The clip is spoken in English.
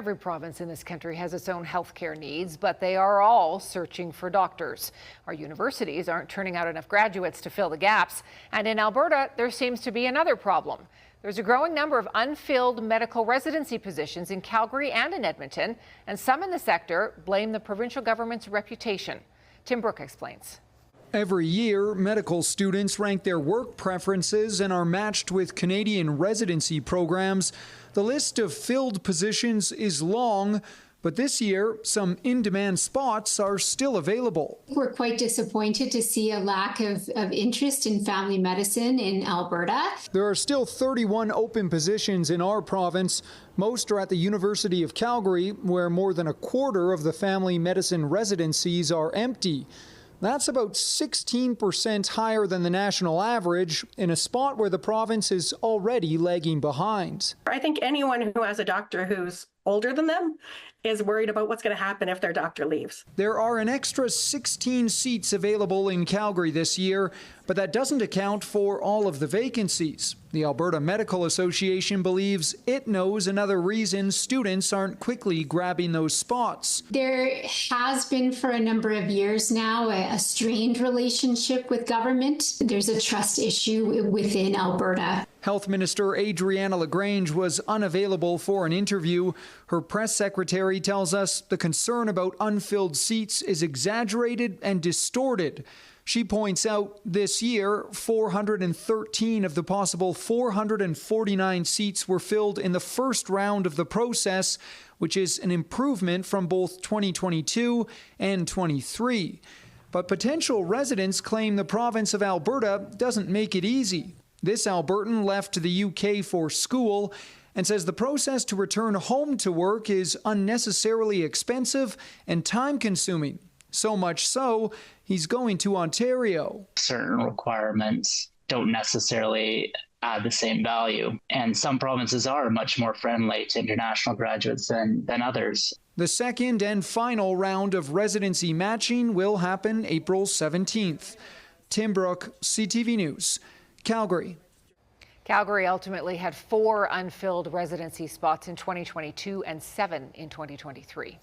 Every province in this country has its own healthcare needs, but they are all searching for doctors. Our universities aren't turning out enough graduates to fill the gaps. And in Alberta, there seems to be another problem. There's a growing number of unfilled medical residency positions in Calgary and in Edmonton, and some in the sector blame the provincial government's reputation. Tim Brooke explains. Every year, medical students rank their work preferences and are matched with Canadian residency programs. The list of filled positions is long, but this year, some in-demand spots are still available. We're quite disappointed to see a lack of interest in family medicine in Alberta. There are still 31 open positions in our province. Most are at the University of Calgary, where more than a quarter of the family medicine residencies are empty. That's about 16% higher than the national average, in a spot where the province is already lagging behind. I think anyone who has a doctor who's older than them is worried about what's going to happen if their doctor leaves. There are an extra 16 seats available in Calgary this year, but that doesn't account for all of the vacancies. The Alberta Medical Association believes it knows another reason students aren't quickly grabbing those spots. There has been for a number of years now a strained relationship with government. There's a trust issue within Alberta. Health Minister Adriana LaGrange was unavailable for an interview. Her press secretary tells us the concern about unfilled seats is exaggerated and distorted. She points out this year, 413 of the possible 449 seats were filled in the first round of the process, which is an improvement from both 2022 and 23. But potential residents claim the province of Alberta doesn't make it easy. This Albertan left to the UK for school and says the process to return home to work is unnecessarily expensive and time-consuming. So much so, he's going to Ontario. Certain requirements don't necessarily add the same value, and some provinces are much more friendly to international graduates than others. The second and final round of residency matching will happen April 17th. Tim Brooke, CTV News, Calgary. Calgary ultimately had 4 unfilled residency spots in 2022 and 7 in 2023.